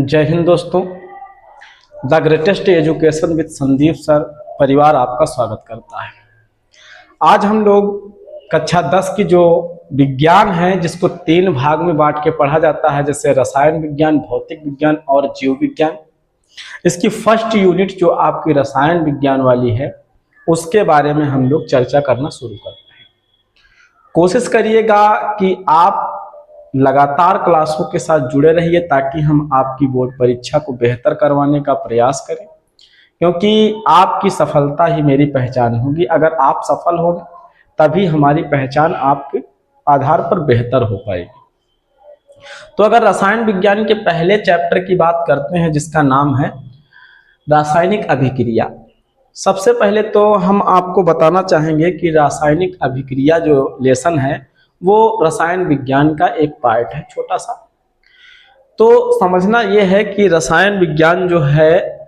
जय हिंद दोस्तों। The greatest education with Sandeep sir परिवार आपका स्वागत करता है। आज हम लोग कक्षा 10 की जो विज्ञान है जिसको 3 भाग में बांट के पढ़ा जाता है, जैसे रसायन विज्ञान, भौतिक विज्ञान और जीव विज्ञान। इसकी फर्स्ट यूनिट जो आपकी रसायन विज्ञान वाली है उसके बारे में हम लोग चर्चा करना शुरू करते हैं। कोशिश करिएगा कि आप लगातार क्लासों के साथ जुड़े रहिए ताकि हम आपकी बोर्ड परीक्षा को बेहतर करवाने का प्रयास करें, क्योंकि आपकी सफलता ही मेरी पहचान होगी। अगर आप सफल होंगे तभी हमारी पहचान आपके आधार पर बेहतर हो पाएगी। तो अगर रसायन विज्ञान के पहले चैप्टर की बात करते हैं जिसका नाम है रासायनिक अभिक्रिया। सबसे पहले तो हम आपको बताना चाहेंगे कि रासायनिक अभिक्रिया जो लेसन है वो रसायन विज्ञान का एक पार्ट है, छोटा सा। तो समझना यह है कि रसायन विज्ञान जो है,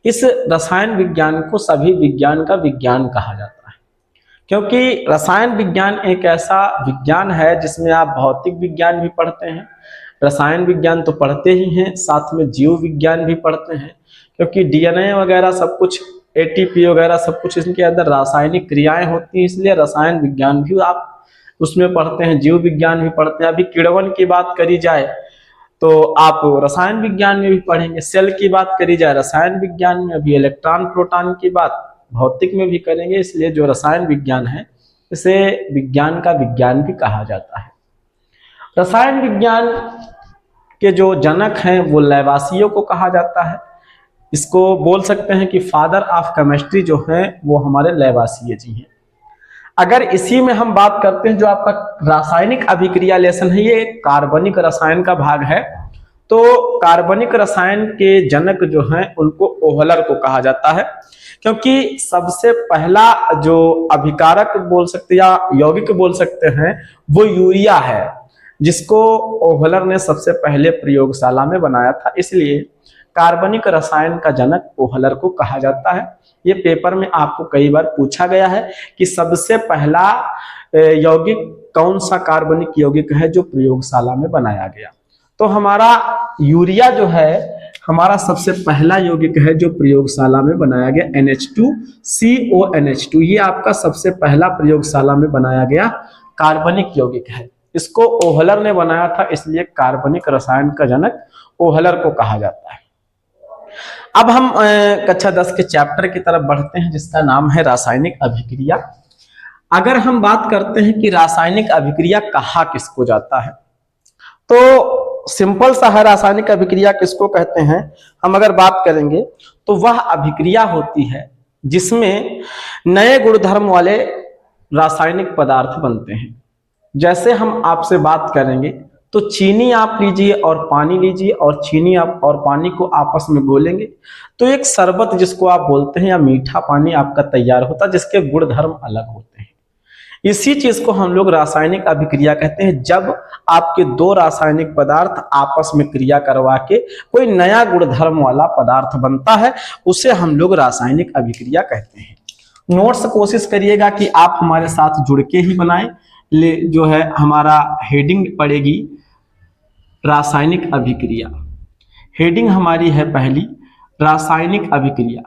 इस रसायन विज्ञान को सभी विज्ञान का विज्ञान कहा जाता है, क्योंकि रसायन विज्ञान एक ऐसा विज्ञान है जिसमें आप भौतिक विज्ञान भी पढ़ते हैं, रसायन विज्ञान तो पढ़ते ही हैं, साथ में जीव विज्ञान भी पढ़ते हैं, क्योंकि डीएनए वगैरह सब कुछ, एटीपी वगैरह सब कुछ इनके अंदर रासायनिक क्रियाएं होती हैं, इसलिए रसायन विज्ञान भी आप उसमें पढ़ते हैं, जीव विज्ञान भी पढ़ते हैं। अभी किण्वन की बात करी जाए तो आप रसायन विज्ञान में भी पढ़ेंगे, सेल की बात करी जाए रसायन विज्ञान में, अभी इलेक्ट्रॉन प्रोटॉन की बात भौतिक में भी करेंगे। इसलिए जो रसायन विज्ञान है इसे विज्ञान का विज्ञान भी कहा जाता है। रसायन विज्ञान के जो जनक हैं वो लैवासियो को कहा जाता है। इसको बोल सकते हैं कि फादर ऑफ केमिस्ट्री जो है वो हमारे लैवासियो जी हैं। अगर इसी में हम बात करते हैं, जो आपका रासायनिक अभिक्रिया लेसन है, ये कार्बनिक रसायन का भाग है। तो कार्बनिक रसायन के जनक जो हैं उनको ओहलर को कहा जाता है, क्योंकि सबसे पहला जो अभिकारक बोल सकते या यौगिक बोल सकते हैं वो यूरिया है, जिसको ओहलर ने सबसे पहले प्रयोगशाला में बनाया था। इसलिए कार्बनिक रसायन का जनक ओहलर को कहा जाता है। ये पेपर में आपको कई बार पूछा गया है कि सबसे पहला यौगिक कौन सा कार्बनिक यौगिक है जो प्रयोगशाला में बनाया गया। तो हमारा यूरिया जो है हमारा सबसे पहला यौगिक है जो प्रयोगशाला में बनाया गया, NH2CONH2। ये आपका सबसे पहला प्रयोगशाला में बनाया गया कार्बनिक यौगिक है। इसको ओहलर ने बनाया था, इसलिए कार्बनिक रसायन का जनक ओहलर को कहा जाता है। अब हम कक्षा 10 के चैप्टर की तरफ बढ़ते हैं जिसका नाम है रासायनिक अभिक्रिया। अगर हम बात करते हैं कि रासायनिक अभिक्रिया कहा किसको जाता है, तो सिंपल सा है रासायनिक अभिक्रिया किसको कहते हैं। हम अगर बात करेंगे तो वह अभिक्रिया होती है जिसमें नए गुणधर्म वाले रासायनिक पदार्थ बनते हैं। जैसे हम आपसे बात करेंगे तो चीनी आप लीजिए और पानी लीजिए, और चीनी आप और पानी को आपस में घोलेंगे तो एक शरबत जिसको आप बोलते हैं या मीठा पानी आपका तैयार होता है, जिसके गुणधर्म अलग होते हैं। इसी चीज को हम लोग रासायनिक अभिक्रिया कहते हैं। जब आपके दो रासायनिक पदार्थ आपस में क्रिया करवा के कोई नया गुणधर्म वाला पदार्थ बनता है, उसे हम लोग रासायनिक अभिक्रिया कहते हैं। नोट्स कोशिश करिएगा कि आप हमारे साथ जुड़ के ही बनाएं। जो है हमारा हेडिंग पड़ेगी रासायनिक अभिक्रिया। हेडिंग हमारी है पहली रासायनिक अभिक्रिया,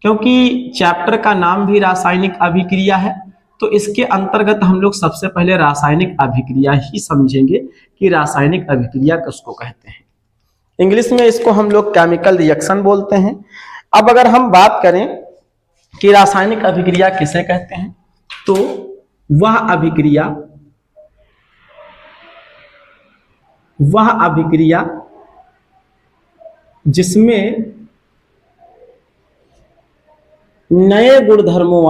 क्योंकि चैप्टर का नाम भी रासायनिक अभिक्रिया है, तो इसके अंतर्गत हम लोग सबसे पहले रासायनिक अभिक्रिया ही समझेंगे कि रासायनिक अभिक्रिया किसको कहते हैं। इंग्लिश में इसको हम लोग केमिकल रिएक्शन बोलते हैं। अब अगर हम बात करें कि रासायनिक अभिक्रिया किसे कहते हैं, तो वह अभिक्रिया जिसमें नए गुणधर्मों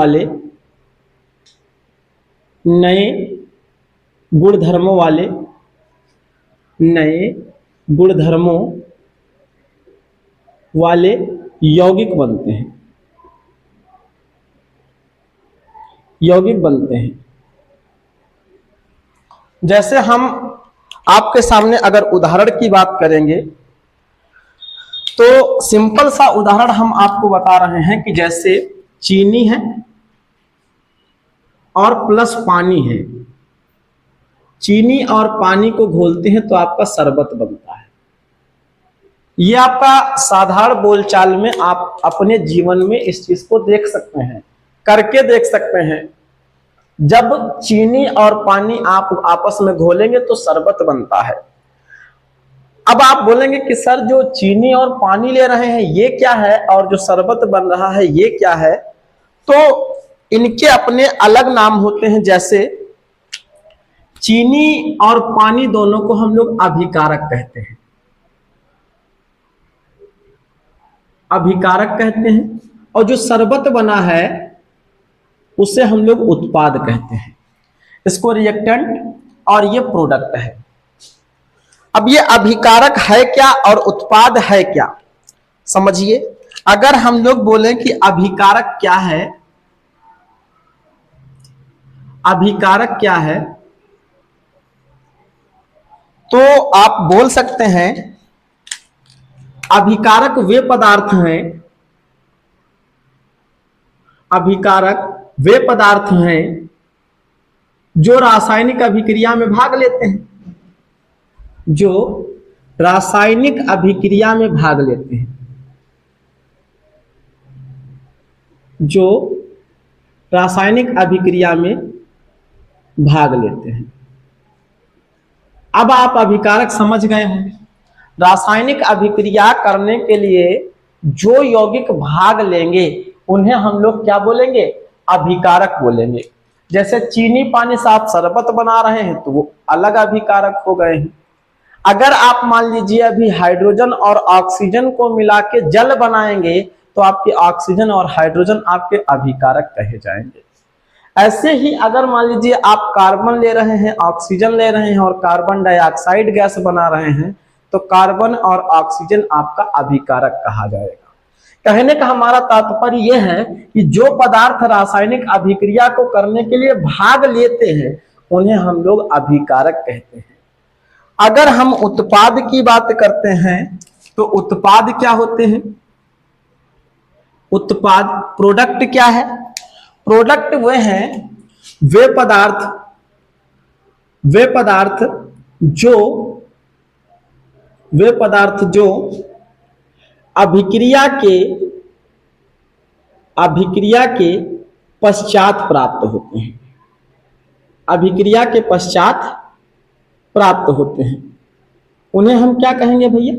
वाले यौगिक बनते हैं। जैसे हम आपके सामने अगर उदाहरण की बात करेंगे तो सिंपल सा उदाहरण हम आपको बता रहे हैं कि जैसे चीनी है और प्लस पानी है, चीनी और पानी को घोलते हैं तो आपका शरबत बनता है। ये आपका साधारण बोलचाल में आप अपने जीवन में इस चीज को देख सकते हैं, करके देख सकते हैं। जब चीनी और पानी आप आपस में घोलेंगे तो शरबत बनता है। अब आप बोलेंगे कि सर जो चीनी और पानी ले रहे हैं ये क्या है, और जो शरबत बन रहा है ये क्या है? तो इनके अपने अलग नाम होते हैं। जैसे चीनी और पानी दोनों को हम लोग अभिकारक कहते हैं, अभिकारक कहते हैं। और जो शरबत बना है उसे हम लोग उत्पाद कहते हैं। इसको रिएक्टेंट और ये प्रोडक्ट है। अब ये अभिकारक है क्या और उत्पाद है क्या, समझिए। अगर हम लोग बोलें कि अभिकारक क्या है, अभिकारक क्या है, तो आप बोल सकते हैं अभिकारक वे पदार्थ हैं, अभिकारक वे पदार्थ हैं जो रासायनिक अभिक्रिया में भाग लेते हैं, जो रासायनिक अभिक्रिया में भाग लेते हैं, जो रासायनिक अभिक्रिया में भाग लेते हैं। अब आप अभिकारक समझ गए होंगे। रासायनिक अभिक्रिया करने के लिए जो यौगिक भाग लेंगे उन्हें हम लोग क्या बोलेंगे? अभिकारक बोलेंगे। जैसे चीनी पानी से आप शरबत बना रहे हैं तो वो अलग अभिकारक हो गए हैं। अगर आप मान लीजिए अभी हाइड्रोजन और ऑक्सीजन को मिला के जल बनाएंगे तो आपके ऑक्सीजन और हाइड्रोजन आपके अभिकारक कहे जाएंगे। ऐसे ही अगर मान लीजिए आप कार्बन ले रहे हैं, ऑक्सीजन ले रहे हैं और कार्बन डाइऑक्साइड गैस बना रहे हैं तो कार्बन और ऑक्सीजन आपका अभिकारक कहा जाएगा। कहने का हमारा तात्पर्य यह है कि जो पदार्थ रासायनिक अभिक्रिया को करने के लिए भाग लेते हैं उन्हें हम लोग अभिकारक कहते हैं। अगर हम उत्पाद की बात करते हैं तो उत्पाद क्या होते हैं? उत्पाद प्रोडक्ट क्या है? प्रोडक्ट वे हैं, वे पदार्थ जो अभिक्रिया के पश्चात प्राप्त होते हैं, अभिक्रिया के पश्चात प्राप्त होते हैं। उन्हें हम क्या कहेंगे भैया?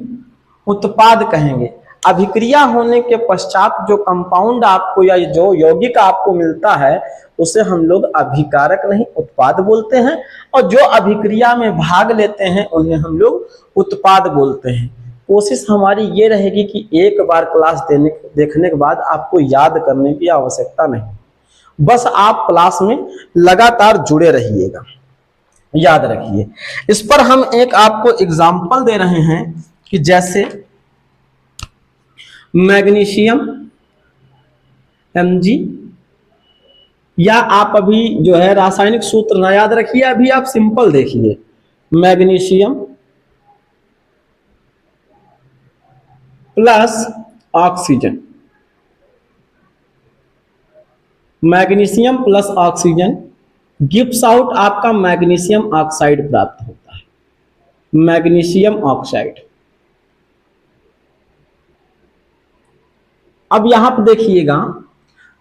उत्पाद कहेंगे। अभिक्रिया होने के पश्चात जो कंपाउंड आपको या जो यौगिक आपको मिलता है उसे हम लोग अभिकारक नहीं उत्पाद बोलते हैं, और जो अभिक्रिया में भाग लेते हैं उन्हें हम लोग उत्पाद बोलते हैं। कोशिश हमारी ये रहेगी कि एक बार क्लास देखने के बाद आपको याद करने की आवश्यकता नहीं, बस आप क्लास में लगातार जुड़े रहिएगा, याद रखिए। इस पर हम एक आपको एग्जाम्पल दे रहे हैं कि जैसे मैग्नीशियम Mg, या आप अभी जो है रासायनिक सूत्र ना याद रखिए, अभी आप सिंपल देखिए। Magnesium plus oxygen, magnesium plus oxygen gives out आपका मैग्नीशियम ऑक्साइड प्राप्त होता है, मैग्नीशियम ऑक्साइड। अब यहां पर देखिएगा,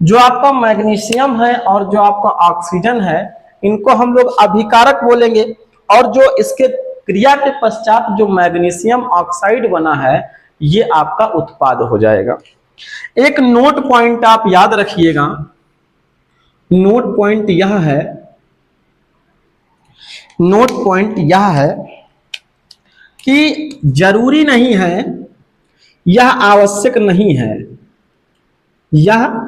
जो आपका मैग्नीशियम है और जो आपका ऑक्सीजन है इनको हम लोग अभिकारक बोलेंगे, और जो इसके क्रिया के पश्चात जो मैग्नीशियम ऑक्साइड बना है ये आपका उत्पाद हो जाएगा। एक नोट पॉइंट आप याद रखिएगा, नोट पॉइंट यह है, नोट पॉइंट यह है कि जरूरी नहीं है, यह आवश्यक नहीं है, यह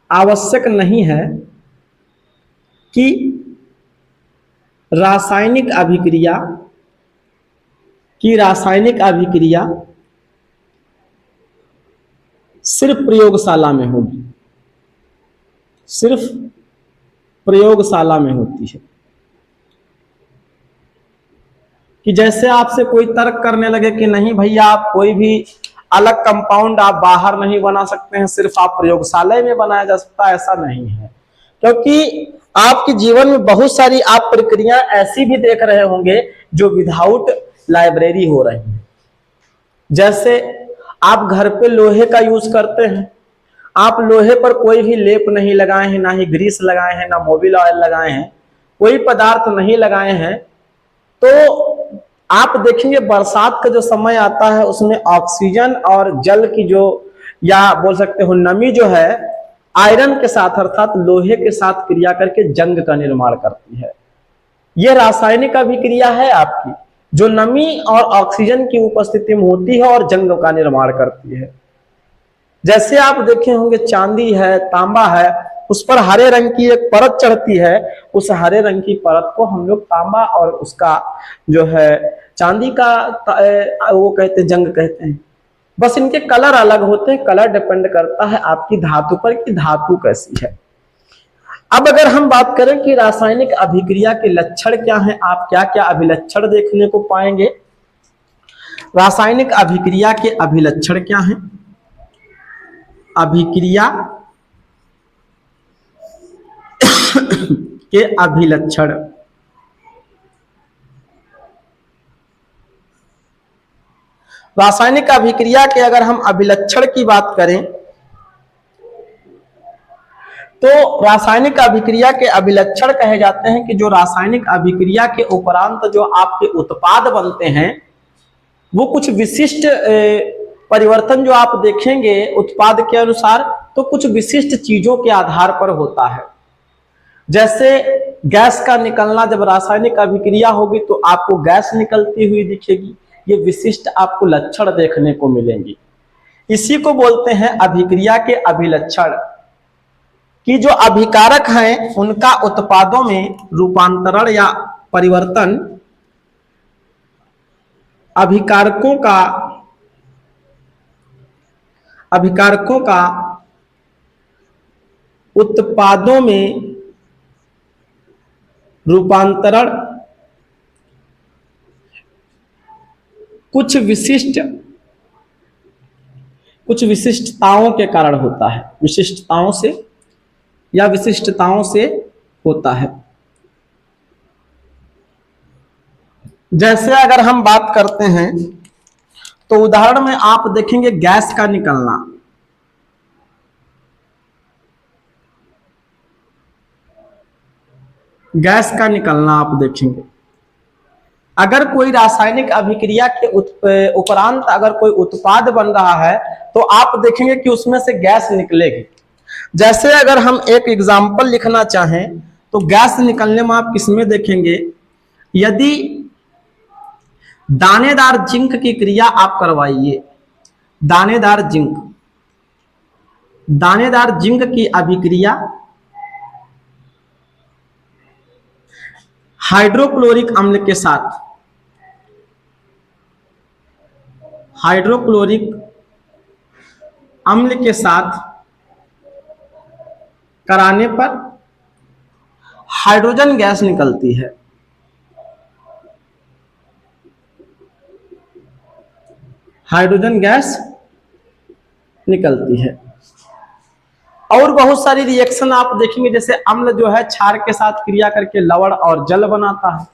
आवश्यक नहीं है कि रासायनिक अभिक्रिया सिर्फ प्रयोगशाला में होगी, सिर्फ प्रयोगशाला में होती है। कि जैसे आपसे कोई तर्क करने लगे कि नहीं भैया आप कोई भी अलग कंपाउंड आप बाहर नहीं बना सकते हैं, सिर्फ आप प्रयोगशाला में बनाया जा सकता है, ऐसा नहीं है। क्योंकि आपके जीवन में बहुत सारी आप प्रक्रिया ऐसी भी देख रहे होंगे जो विदाउट लाइब्रेरी हो रही है, जैसे आप घर पे लोहे का यूज करते हैं, आप लोहे पर कोई भी लेप नहीं लगाए हैं, ना ही ग्रीस लगाए हैं, ना मोबिल ऑयल लगाए हैं, कोई पदार्थ नहीं लगाए हैं, तो आप देखेंगे बरसात का जो समय आता है उसमें ऑक्सीजन और जल की जो, या बोल सकते हो नमी जो है, आयरन के साथ अर्थात लोहे के साथ क्रिया करके जंग का निर्माण करती है। यह रासायनिक अभिक्रिया है आपकी, जो नमी और ऑक्सीजन की उपस्थिति में होती है और जंग का निर्माण करती है। जैसे आप देखे होंगे चांदी है, तांबा है, उस पर हरे रंग की एक परत चढ़ती है, उस हरे रंग की परत को हम लोग तांबा और उसका जो है चांदी का वो कहते हैं, जंग कहते हैं। बस इनके कलर अलग होते हैं, कलर डिपेंड करता है आपकी धातु पर कि धातु कैसी है। अब अगर हम बात करें कि रासायनिक अभिक्रिया के लक्षण क्या हैं, आप क्या क्या अभिलक्षण देखने को पाएंगे। रासायनिक अभिक्रिया के अभिलक्षण क्या हैं? अभिक्रिया के अभिलक्षण, रासायनिक अभिक्रिया के अगर हम अभिलक्षण की बात करें तो रासायनिक अभिक्रिया के अभिलक्षण कहे जाते हैं कि जो रासायनिक अभिक्रिया के उपरांत जो आपके उत्पाद बनते हैं वो कुछ विशिष्ट परिवर्तन जो आप देखेंगे उत्पाद के अनुसार, तो कुछ विशिष्ट चीजों के आधार पर होता है। जैसे गैस का निकलना, जब रासायनिक अभिक्रिया होगी तो आपको गैस निकलती हुई दिखेगी, ये विशिष्ट आपको लक्षण देखने को मिलेंगे। इसी को बोलते हैं अभिक्रिया के अभिलक्षण, कि जो अभिकारक हैं उनका उत्पादों में रूपांतरण या परिवर्तन, अभिकारकों का उत्पादों में रूपांतरण कुछ विशिष्टताओं के कारण होता है, विशिष्टताओं से होता है। जैसे अगर हम बात करते हैं तो उदाहरण में आप देखेंगे गैस का निकलना, आप देखेंगे। अगर कोई रासायनिक अभिक्रिया के उपरांत अगर कोई उत्पाद बन रहा है तो आप देखेंगे कि उसमें से गैस निकलेगी। जैसे अगर हम एक एग्जाम्पल लिखना चाहें तो गैस निकलने में आप किसमें देखेंगे, यदि दानेदार जिंक की क्रिया आप करवाइए, दानेदार जिंक की अभिक्रिया हाइड्रोक्लोरिक अम्ल के साथ कराने पर हाइड्रोजन गैस निकलती है। और बहुत सारी रिएक्शन आप देखेंगे, जैसे अम्ल जो है क्षार के साथ क्रिया करके लवण और जल बनाता है।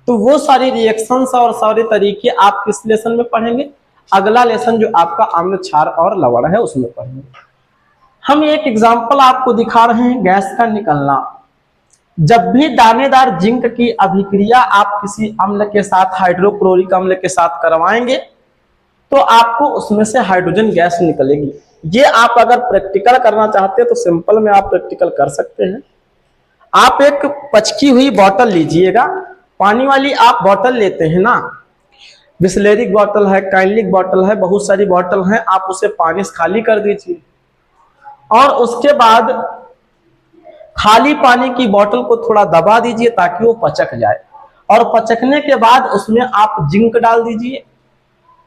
तो वो सारी रिएक्शंस और सारे तरीके आप किस लेसन में पढ़ेंगे, अगला लेसन जो आपका अम्ल क्षार और लवण है उसमें पढ़ेंगे। हम एक एग्जाम्पल आपको दिखा रहे हैं, गैस का निकलना। जब भी दानेदार जिंक की अभिक्रिया आप किसी अम्ल के साथ, हाइड्रोक्लोरिक अम्ल के साथ करवाएंगे तो आपको उसमें से हाइड्रोजन गैस निकलेगी। ये आप अगर प्रैक्टिकल करना चाहते हैं तो सिंपल में आप प्रैक्टिकल कर सकते हैं। आप एक पचकी हुई बोतल लीजिएगा, पानी वाली आप बोतल लेते हैं ना, बिस्लेरी बोतल है, काइलिक बोतल है, बहुत सारी बोतल है, आप उसे पानी से खाली कर दीजिए और उसके बाद खाली पानी की बोतल को थोड़ा दबा दीजिए ताकि वो पचक जाए, और पचकने के बाद उसमें आप जिंक डाल दीजिए,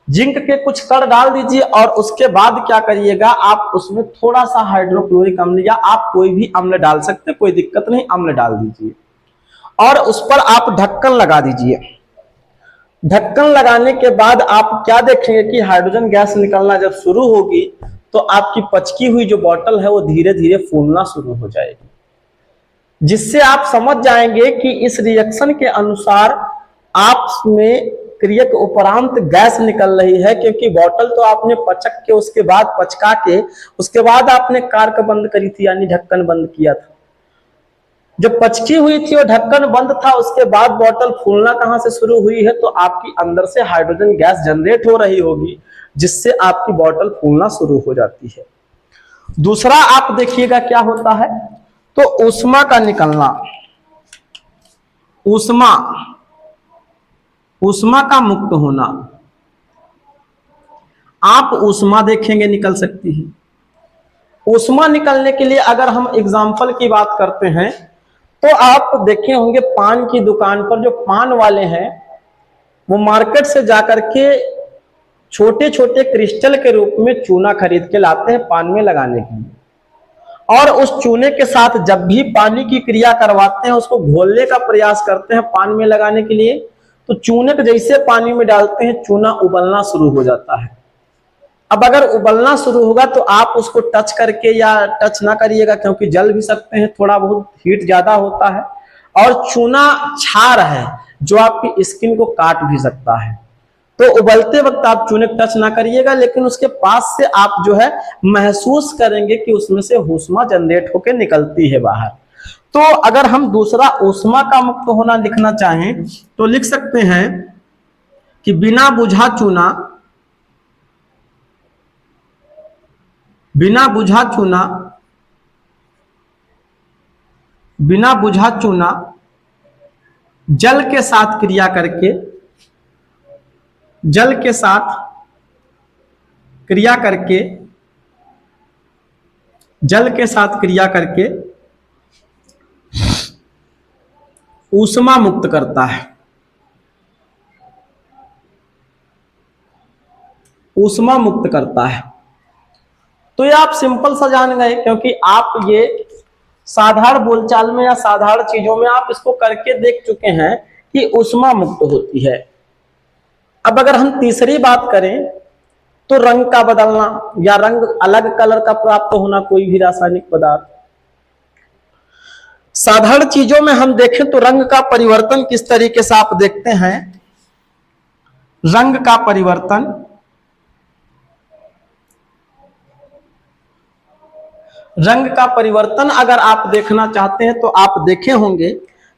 जिंक के कुछ कण डाल दीजिए, और उसके बाद क्या करिएगा, आप उसमें थोड़ा सा हाइड्रोक्लोरिक अम्ल या आप कोई भी अम्ल डाल सकते, कोई दिक्कत नहीं, अम्ल डाल दीजिए और उस पर आप ढक्कन लगा दीजिए। ढक्कन लगाने के बाद आप क्या देखेंगे कि हाइड्रोजन गैस निकलना जब शुरू होगी तो आपकी पचकी हुई जो बोतल है वो धीरे धीरे फूलना शुरू हो जाएगी, जिससे आप समझ जाएंगे कि इस रिएक्शन के अनुसार आप में क्रिया के उपरांत गैस निकल रही है, क्योंकि बोतल तो आपने पचक के उसके बाद पचका के उसके बाद आपने कार्क बंद करी थी, यानी ढक्कन बंद किया था। जब पचकी हुई थी और ढक्कन बंद था, उसके बाद बोतल फूलना कहां से शुरू हुई है, तो आपकी अंदर से हाइड्रोजन गैस जनरेट हो रही होगी, जिससे आपकी बोतल फूलना शुरू हो जाती है। दूसरा आप देखिएगा क्या होता है, तो ऊष्मा का निकलना, ऊष्मा का मुक्त होना। आप ऊष्मा देखेंगे निकल सकती है। ऊष्मा निकलने के लिए अगर हम एग्जाम्पल की बात करते हैं, तो आप देखे होंगे पान की दुकान पर जो पान वाले हैं, वो मार्केट से जाकर के छोटे छोटे क्रिस्टल के रूप में चूना खरीद के लाते हैं पान में लगाने के लिए, और उस चूने के साथ जब भी पानी की क्रिया करवाते हैं, उसको घोलने का प्रयास करते हैं पान में लगाने के लिए, तो चूने को जैसे पानी में डालते हैं, चूना उबलना शुरू हो जाता है। अब अगर उबलना शुरू होगा तो आप उसको टच करके, या टच ना करिएगा क्योंकि जल भी सकते हैं, थोड़ा बहुत हीट ज्यादा होता है, और चूना छार है जो आपकी स्किन को काट भी सकता है। तो उबलते वक्त आप चूने टच ना करिएगा, लेकिन उसके पास से आप जो है महसूस करेंगे कि उसमें से ऊष्मा जनरेट होकर निकलती है बाहर। तो अगर हम दूसरा ऊष्मा का मुक्त होना लिखना चाहें तो लिख सकते हैं कि बिना बुझा चूना, बिना बुझा चूना जल के साथ क्रिया करके, जल के साथ क्रिया करके ऊष्मा मुक्त करता है। ऊष्मा मुक्त करता है। तो ये आप सिंपल सा जान गए, क्योंकि आप ये साधारण बोलचाल में या साधारण चीजों में आप इसको करके देख चुके हैं कि ऊष्मा मुक्त होती है। अब अगर हम तीसरी बात करें तो रंग का बदलना या रंग अलग कलर का प्राप्त होना, कोई भी रासायनिक पदार्थ। साधारण चीजों में हम देखें तो रंग का परिवर्तन किस तरीके से आप देखते हैं। रंग का परिवर्तन अगर आप देखना चाहते हैं तो आप देखे होंगे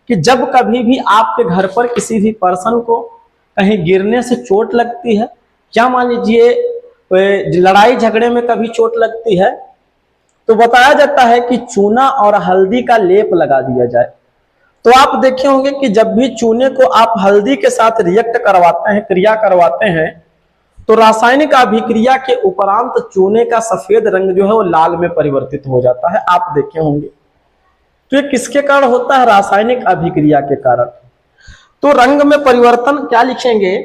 कि जब कभी भी आपके घर पर किसी भी पर्सन को कहीं गिरने से चोट लगती है, क्या मान लीजिए लड़ाई झगड़े में कभी चोट लगती है, तो बताया जाता है कि चूना और हल्दी का लेप लगा दिया जाए। तो आप देखे होंगे कि जब भी चूने को आप हल्दी के साथ रिएक्ट करवाते हैं, क्रिया करवाते हैं, तो रासायनिक अभिक्रिया के उपरांत चूने का सफेद रंग जो है वो लाल में परिवर्तित हो जाता है, आप देखे होंगे। तो ये किसके कारण होता है? रासायनिक अभिक्रिया के कारण। तो रंग में परिवर्तन क्या लिखेंगे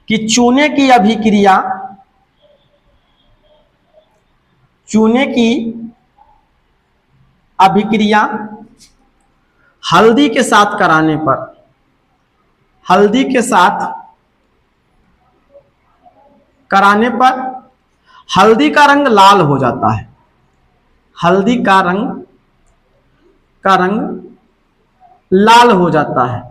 कि चूने की अभिक्रिया हल्दी के साथ कराने पर, हल्दी का रंग लाल हो जाता है। हल्दी का रंग लाल हो जाता है।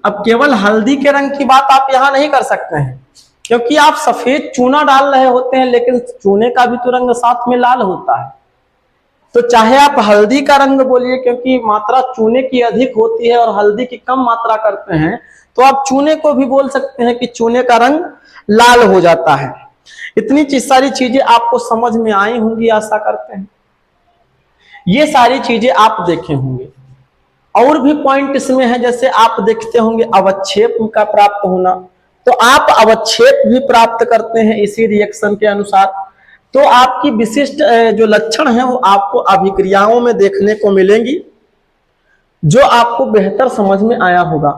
अब केवल हल्दी के रंग की बात आप यहां नहीं कर सकते हैं, क्योंकि आप सफेद चूना डाल रहे होते हैं, लेकिन चूने का भी तो रंग साथ में लाल होता है। तो चाहे आप हल्दी का रंग बोलिए, क्योंकि मात्रा चूने की अधिक होती है और हल्दी की कम मात्रा करते हैं, तो आप चूने को भी बोल सकते हैं कि चूने का रंग लाल हो जाता है। इतनी सारी चीजें आपको समझ में आई होंगी, आशा करते हैं। ये सारी चीजें आप देखे होंगे। और भी पॉइंट इसमें है, जैसे आप देखते होंगे अवक्षेप का प्राप्त होना, तो आप अवक्षेप भी प्राप्त करते हैं इसी रिएक्शन के अनुसार। तो आपकी विशिष्ट जो लक्षण है वो आपको अभिक्रियाओं में देखने को मिलेंगी, जो आपको बेहतर समझ में आया होगा।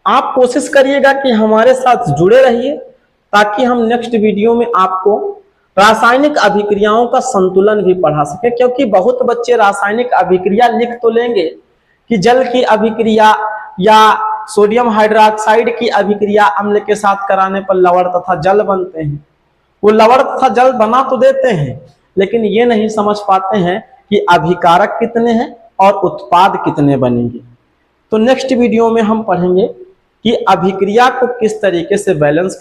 आप कोशिश करिएगा कि हमारे साथ जुड़े रहिए, ताकि हम नेक्स्ट वीडियो में आपको रासायनिक अभिक्रियाओं का संतुलन भी पढ़ा सके। क्योंकि बहुत बच्चे रासायनिक अभिक्रिया लिख तो लेंगे कि जल की अभिक्रिया या सोडियम हाइड्रोक्साइड की अभिक्रिया अम्ल के साथ कराने पर लवण तथा जल बनते हैं। वो लवण तथा जल बना तो देते हैं, लेकिन ये नहीं समझ पाते हैं कि अभिकारक कितने हैं और उत्पाद कितने बनेंगे। तो नेक्स्ट वीडियो में हम पढ़ेंगे कि अभिक्रिया को किस तरीके से बैलेंस